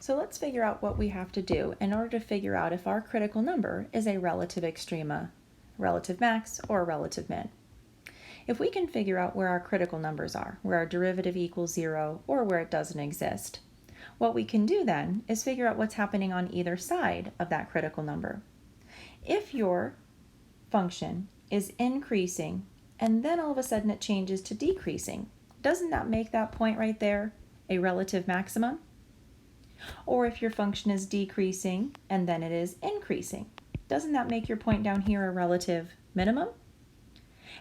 So let's figure out what we have to do in order to figure out if our critical number is a relative extrema, relative max, or a relative min. If we can figure out where our critical numbers are, where our derivative equals 0 or where it doesn't exist, what we can do then is figure out what's happening on either side of that critical number. If your function is increasing and then all of a sudden it changes to decreasing, doesn't that make that point right there a relative maximum? Or if your function is decreasing and then it is increasing, doesn't that make your point down here a relative minimum?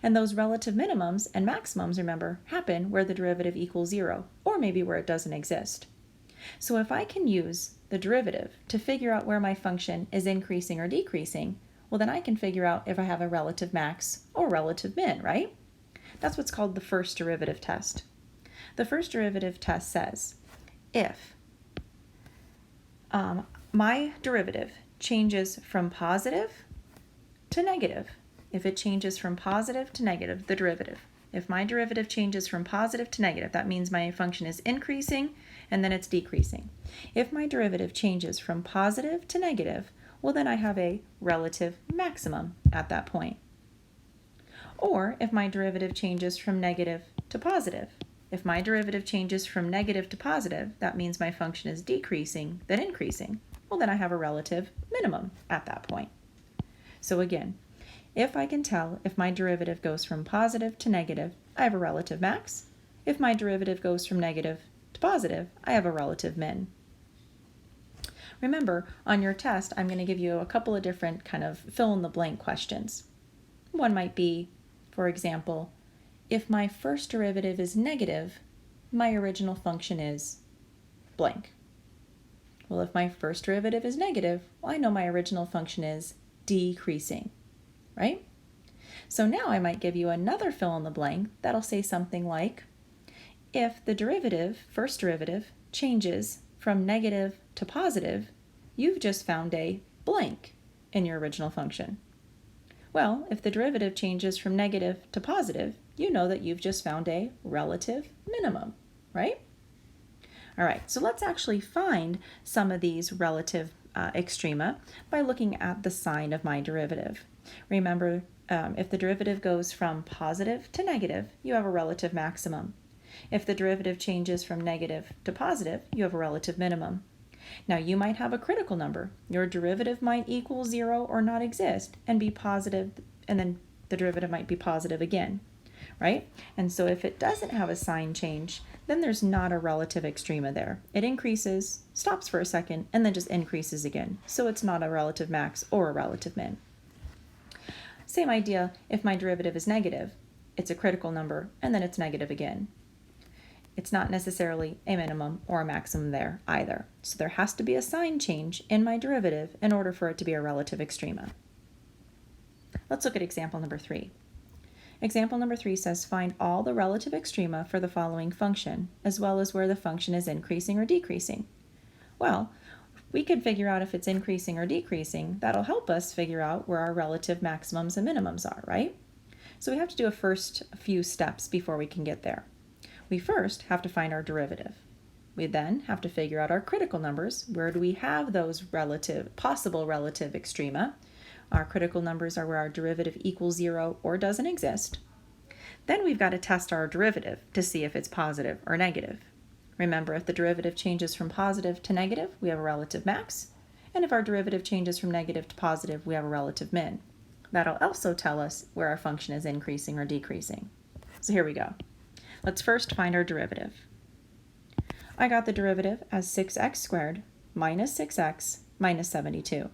And those relative minimums and maximums, remember, happen where the derivative equals 0, or maybe where it doesn't exist. So if I can use the derivative to figure out where my function is increasing or decreasing, well then I can figure out if I have a relative max or relative min, right? That's what's called the first derivative test. The first derivative test says, if my derivative changes from positive to negative, if it changes from positive to negative, the derivative. If my derivative changes from positive to negative, that means my function is increasing and then it's decreasing. If my derivative changes from positive to negative, well then I have a relative maximum at that point. Or if my derivative changes from negative to positive. If my derivative changes from negative to positive, that means my function is decreasing, then increasing. Well then I have a relative minimum at that point. So again, if I can tell if my derivative goes from positive to negative, I have a relative max. If my derivative goes from negative to positive, I have a relative min. Remember, on your test, I'm going to give you a couple of different kind of fill-in-the-blank questions. One might be, for example, if my first derivative is negative, my original function is blank. Well, if my first derivative is negative, well, I know my original function is decreasing. Right? So now I might give you another fill in the blank that'll say something like, if the derivative, first derivative, changes from negative to positive, you've just found a blank in your original function. Well, if the derivative changes from negative to positive, you know that you've just found a relative minimum, right? All right, so let's actually find some of these relative extrema by looking at the sign of my derivative. Remember, if the derivative goes from positive to negative, you have a relative maximum. If the derivative changes from negative to positive, you have a relative minimum. Now you might have a critical number. Your derivative might equal 0 or not exist and be positive, and then the derivative might be positive again, right? And so if it doesn't have a sign change, then there's not a relative extrema there. It increases, stops for a second, and then just increases again. So it's not a relative max or a relative min. Same idea if my derivative is negative. It's a critical number, and then it's negative again. It's not necessarily a minimum or a maximum there either. So there has to be a sign change in my derivative in order for it to be a relative extrema. Let's look at example number 3. Example number 3 says find all the relative extrema for the following function, as well as where the function is increasing or decreasing. Well, we can figure out if it's increasing or decreasing. That'll help us figure out where our relative maximums and minimums are, right? So we have to do a few steps before we can get there. We first have to find our derivative. We then have to figure out our critical numbers. Where do we have those possible relative extrema? Our critical numbers are where our derivative equals 0 or doesn't exist. Then we've got to test our derivative to see if it's positive or negative. Remember, if the derivative changes from positive to negative, we have a relative max. And if our derivative changes from negative to positive, we have a relative min. That'll also tell us where our function is increasing or decreasing. So here we go. Let's first find our derivative. I got the derivative as 6x squared minus 6x minus 72.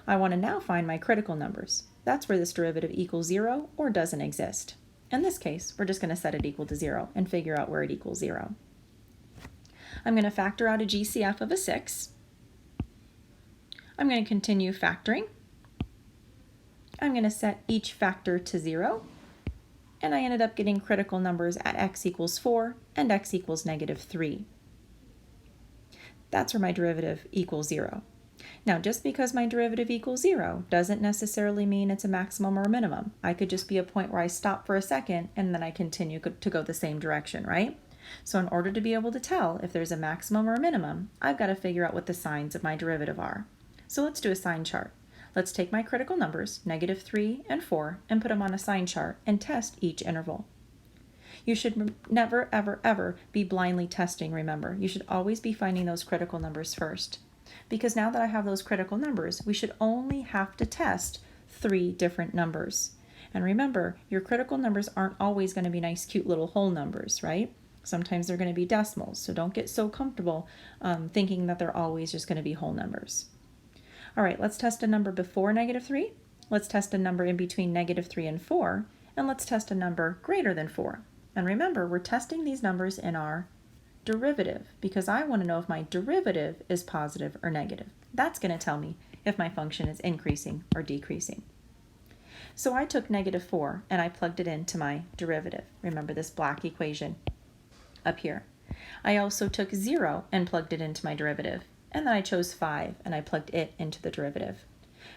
I want to now find my critical numbers. That's where this derivative equals 0 or doesn't exist. In this case, we're just going to set it equal to 0 and figure out where it equals 0. I'm going to factor out a GCF of a 6. I'm going to continue factoring. I'm going to set each factor to 0. And I ended up getting critical numbers at x equals 4 and x equals negative 3. That's where my derivative equals 0. Now, just because my derivative equals 0 doesn't necessarily mean it's a maximum or a minimum. I could just be a point where I stop for a second and then I continue to go the same direction, right? So in order to be able to tell if there's a maximum or a minimum, I've got to figure out what the signs of my derivative are. So let's do a sign chart. Let's take my critical numbers, -3 and 4, and put them on a sign chart and test each interval. You should never, ever, ever be blindly testing, remember. You should always be finding those critical numbers first. Because now that I have those critical numbers, we should only have to test 3 different numbers. And remember, your critical numbers aren't always going to be nice, cute little whole numbers, right? Sometimes they're going to be decimals, so don't get so comfortable thinking that they're always just going to be whole numbers. All right, let's test a number before -3. Let's test a number in between -3 and 4. And let's test a number greater than 4. And remember, we're testing these numbers in our derivative because I want to know if my derivative is positive or negative. That's going to tell me if my function is increasing or decreasing. So I took -4 and I plugged it into my derivative. Remember this black equation up here. I also took 0 and plugged it into my derivative. And then I chose 5 and I plugged it into the derivative.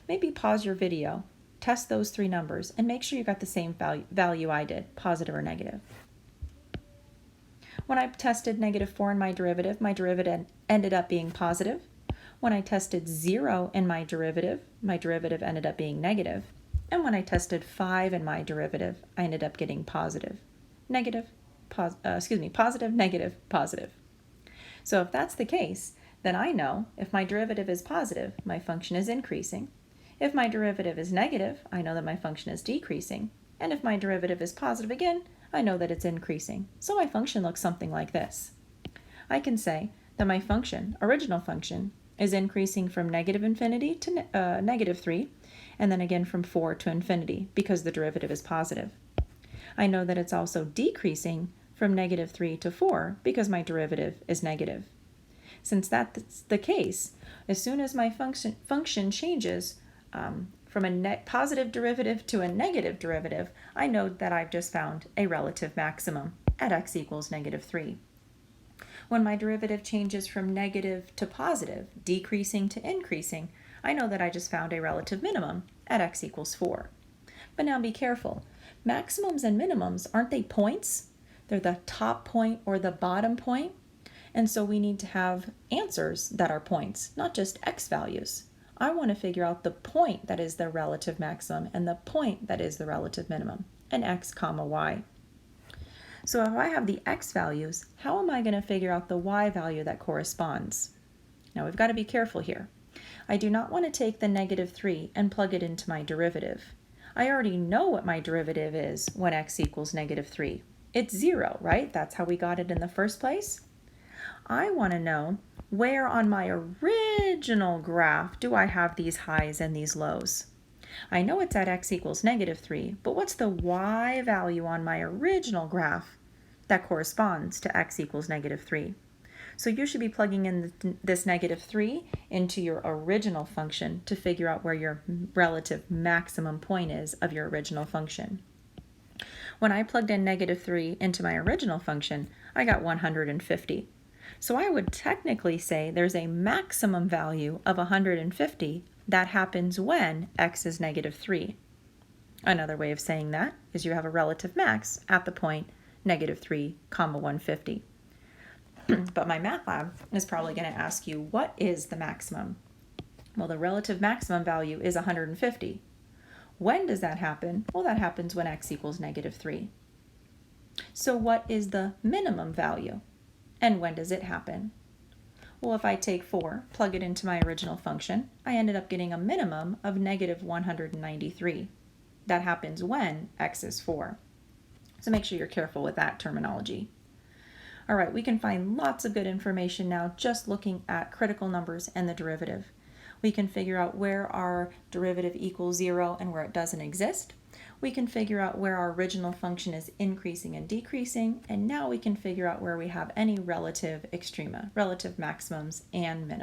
Maybe pause your video, test those 3 numbers, and make sure you got the same value I did, positive or negative. When I tested -4 in my derivative ended up being positive. When I tested 0 in my derivative ended up being negative. And when I tested 5 in my derivative, I ended up getting positive, negative, positive, negative, positive. So if that's the case, then I know if my derivative is positive, my function is increasing. If my derivative is negative, I know that my function is decreasing. And if my derivative is positive again, I know that it's increasing. So my function looks something like this. I can say that my function, original function, is increasing from -infinity to -3, and then again from 4 to infinity because the derivative is positive. I know that it's also decreasing from -3 to 4 because my derivative is negative. Since that's the case, as soon as my function changes from a positive derivative to a negative derivative, I know that I've just found a relative maximum at x equals -3. When my derivative changes from negative to positive, decreasing to increasing, I know that I just found a relative minimum at x equals 4. But now be careful. Maximums and minimums, aren't they points? They're the top point or the bottom point. And so we need to have answers that are points, not just x values. I want to figure out the point that is the relative maximum and the point that is the relative minimum, and x, y. So if I have the x values, how am I going to figure out the y value that corresponds? Now we've got to be careful here. I do not want to take the -3 and plug it into my derivative. I already know what my derivative is when x equals -3. It's 0, right? That's how we got it in the first place. I want to know where on my original graph do I have these highs and these lows. I know it's at x equals -3, but what's the y value on my original graph that corresponds to x equals -3? So you should be plugging in this -3 into your original function to figure out where your relative maximum point is of your original function. When I plugged in -3 into my original function, I got 150. So I would technically say there's a maximum value of 150 that happens when x is -3. Another way of saying that is you have a relative max at the point -3, 150. But my math lab is probably going to ask you, what is the maximum? Well, the relative maximum value is 150. When does that happen? Well, that happens when x equals -3. So what is the minimum value? And when does it happen? Well, if I take 4, plug it into my original function, I ended up getting a minimum of -193. That happens when x is 4. So make sure you're careful with that terminology. All right, we can find lots of good information now just looking at critical numbers and the derivative. We can figure out where our derivative equals 0 and where it doesn't exist. We can figure out where our original function is increasing and decreasing, and now we can figure out where we have any relative extrema, relative maximums and minimums.